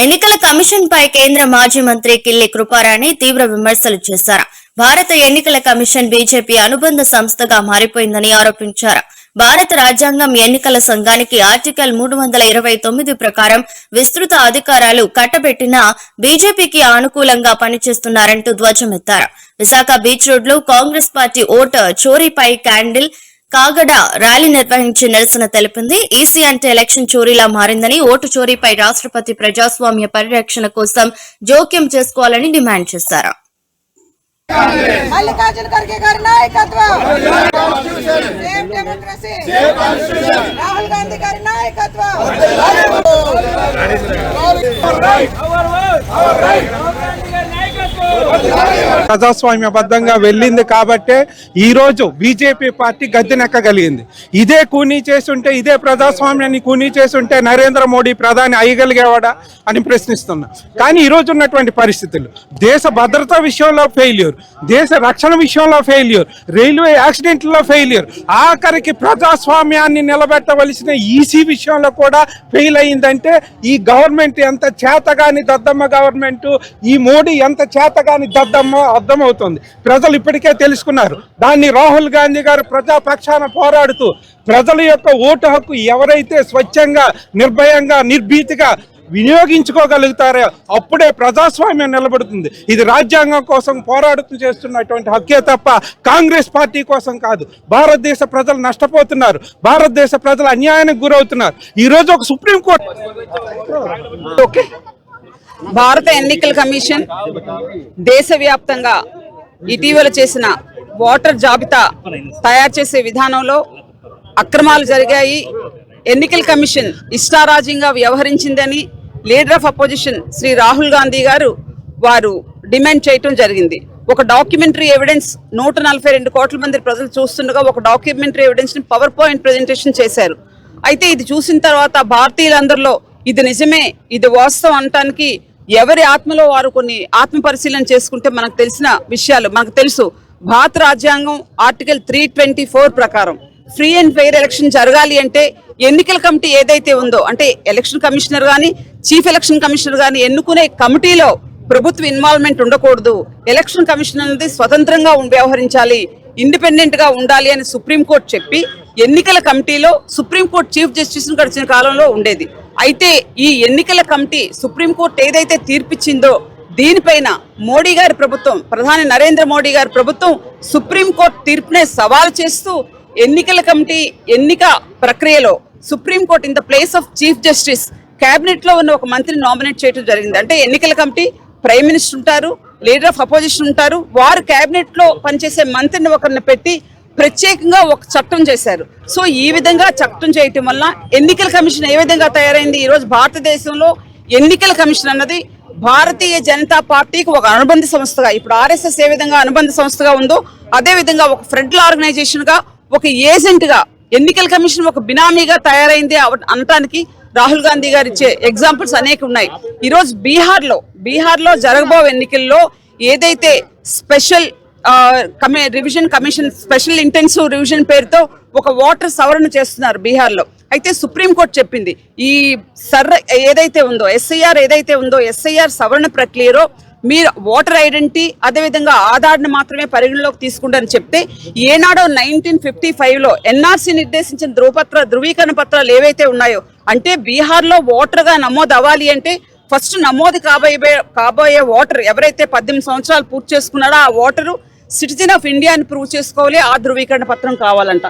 ఎన్నికల కమిషన్ పై కేంద్ర మాజీ మంత్రి కిల్లి కృపారాణి తీవ్ర విమర్శలు చేశారు. భారత ఎన్నికల కమిషన్ బీజేపీ అనుబంధ సంస్థగా మారిపోయిందని ఆరోపించారు. భారత రాజ్యాంగం ఎన్నికల సంఘానికి ఆర్టికల్ 329 ప్రకారం విస్తృత అధికారాలు కట్టబెట్టినా బీజేపీకి అనుకూలంగా పనిచేస్తున్నారంటూ ధ్వజమెత్తారు. విశాఖ బీచ్ రోడ్ లో కాంగ్రెస్ పార్టీ ఓటు చోరీపై క్యాండిల్ కాగడ ర్యాలీ నిర్వహించి నిరసన తెలిపింది. ఈసీ అంటే ఎలక్షన్ చోరీలా మారిందని, ఓటు చోరీపై రాష్ట్రపతి ప్రజాస్వామ్య పరిరక్షణ కోసం జోక్యం చేసుకోవాలని డిమాండ్ చేశారు. మల్లికార్జున ఖర్గే గారి నాయకత్వం, సేవ్ డెమోక్రసీ, రాహుల్ గాంధీ గారి నాయకత్వం. ప్రజాస్వామ్యబద్ధంగా వెళ్ళింది కాబట్టే ఈ రోజు బీజేపీ పార్టీ గద్దెనెక్కగలిగింది. ఇదే కూనీ చేసుంటే, ఇదే ప్రజాస్వామ్యాన్ని కూనీ చేసుంటే నరేంద్ర మోడీ ప్రధాని అయ్యగలిగేవాడా అని ప్రశ్నిస్తున్నా. కానీ ఈ రోజు ఉన్నటువంటి పరిస్థితులు, దేశ భద్రతా విషయంలో ఫెయిల్యూర్, దేశ రక్షణ విషయంలో ఫెయిల్యూర్, రైల్వే యాక్సిడెంట్లో ఫెయిల్యూర్, ఆఖరికి ప్రజాస్వామ్యాన్ని నిలబెట్టవలసిన ఈసీ విషయంలో కూడా ఫెయిల్ అయిందంటే ఈ గవర్నమెంట్ ఎంత చేతగాని దద్దమ్మ గవర్నమెంట్, ఈ మోడీ ఎంత చేతగాని దద్దమ్మ అర్థమవుతుంది. ప్రజలు ఇప్పటికే తెలుసుకున్నారు. దాన్ని రాహుల్ గాంధీ గారు ప్రజాపక్షాన పోరాడుతూ ప్రజల యొక్క ఓటు హక్కు ఎవరైతే స్వచ్ఛంగా, నిర్భయంగా, నిర్భీతిగా వినియోగించుకోగలుగుతారో అప్పుడే ప్రజాస్వామ్యం నిలబడుతుంది. ఇది రాజ్యాంగం కోసం పోరాడుతూ చేస్తున్నటువంటి హక్కే తప్ప కాంగ్రెస్ పార్టీ కోసం కాదు. భారతదేశ ప్రజలు నష్టపోతున్నారు, భారతదేశ ప్రజలు అన్యాయానికి గురవుతున్నారు. ఈరోజు ఒక సుప్రీంకోర్టు భారత ఎన్నికల కమిషన్ దేశవ్యాప్తంగా ఇటీవల చేసిన ఓటర్ జాబితా తయారు చేసే విధానంలో అక్రమాలు జరిగాయి. ఎన్నికల కమిషన్ ఇష్టారాజ్యంగా వ్యవహరించిందని leader of opposition Shri Rahul Gandhi గారు వారు డిమాండ్ చేయటం జరిగింది. ఒక డాక్యుమెంటరీ ఎవిడెన్స్ 142 కోట్ల మంది ప్రజలు చూస్తుండగా ఒక డాక్యుమెంటరీ ఎవిడెన్స్ ని పవర్ పాయింట్ ప్రెజెంటేషన్ చేశారు. అయితే ఇది చూసిన తర్వాత భారతీయులందరిలో ఇది నిజమే, ఇది వాస్తవం అనటానికి ఎవరి ఆత్మలో వారు కొన్ని ఆత్మ పరిశీలన చేసుకుంటే మనకు తెలిసిన విషయాలు మనకు తెలుసు. భారత రాజ్యాంగం ఆర్టికల్ 324 ప్రకారం ఫ్రీ అండ్ ఫెయిర్ ఎలక్షన్ జరగాలి అంటే ఎన్నికల కమిటీ ఏదైతే ఉందో, అంటే ఎలక్షన్ కమిషనర్ కానీ చీఫ్ ఎలక్షన్ కమిషనర్ కానీ ఎన్నుకునే కమిటీలో ప్రభుత్వ ఇన్వాల్వ్మెంట్ ఉండకూడదు. ఎలక్షన్ కమిషన్ అనేది స్వతంత్రంగా వ్యవహరించాలి, ఇండిపెండెంట్ గా ఉండాలి అని సుప్రీంకోర్టు చెప్పి ఎన్నికల కమిటీలో సుప్రీంకోర్టు చీఫ్ జస్టిస్ గడిచిన కాలంలో ఉండేది. అయితే ఈ ఎన్నికల కమిటీ సుప్రీంకోర్టు ఏదైతే తీర్పిచ్చిందో దీనిపైన మోడీ గారి ప్రభుత్వం, ప్రధాని నరేంద్ర మోడీ గారి ప్రభుత్వం సుప్రీంకోర్టు తీర్పునే సవాల్ చేస్తూ ఎన్నికల కమిటీ ఎన్నిక ప్రక్రియలో supreme court in the place of chief justice cabinet లో ఉన్న ఒక మంత్రిని నామినేట్ చేయడం జరిగింది. అంటే ఎన్నికల కమిటీ ప్రైమ్ మినిస్టర్ ఉంటారు, లీడర్ ఆఫ్ అపోజిషన్ ఉంటారు, వారు కేబినెట్ లో పనిచేసే మంత్రిని ఒకరిని పెట్టి ప్రత్యేకంగా ఒక చట్టం చేశారు. సో ఈ విధంగా చట్టం చేయటం వల్ల ఎన్నికల కమిషన్ ఏ విధంగా తయారైంది, ఈ రోజు భారతదేశంలో ఎన్నికల కమిషన్ అన్నది భారతీయ జనతా పార్టీకి ఒక అనుబంధ సంస్థగా, ఇప్పుడు ఆర్ఎస్ఎస్ ఏ విధంగా అనుబంధ సంస్థగా ఉందో అదే విధంగా ఒక ఫెడరల్ ఆర్గనైజేషన్ గా, ఒక ఏజెంట్ గా ఎన్నికల కమిషన్ ఒక బినామీగా తయారైంది అనటానికి రాహుల్ గాంధీ గారు ఇచ్చే ఎగ్జాంపుల్స్ అనేక ఉన్నాయి. ఈ రోజు బీహార్ లో జరగబో ఎన్నికల్లో ఏదైతే special revision commission, special intensive revision పేరుతో ఒక ఓటర్ సవరణ చేస్తున్నారు బీహార్ లో. అయితే సుప్రీంకోర్టు చెప్పింది ఈ ఏదైతే ఉందో ఎస్ఐఆర్ సవరణ ప్రక్రియలో మీరు ఓటర్ ఐడెంటిటీ అదేవిధంగా ఆధార్ని మాత్రమే పరిగణలోకి తీసుకుంటారని చెప్తే ఏనాడో 1955 లో ఎన్ఆర్సీ నిర్దేశించిన ధృవీకరణ పత్రాలు ఏవైతే ఉన్నాయో, అంటే బీహార్ లో ఓటర్ గా నమోదు అవ్వాలి అంటే ఫస్ట్ నమోదు కాబోయే ఓటర్ ఎవరైతే 18 సంవత్సరాలు పూర్తి చేసుకున్నాడో ఆ ఓటరు సిటిజన్ ఆఫ్ ఇండియా అని ప్రూవ్ చేసుకోవాలి, ఆ ధృవీకరణ పత్రం కావాలంట.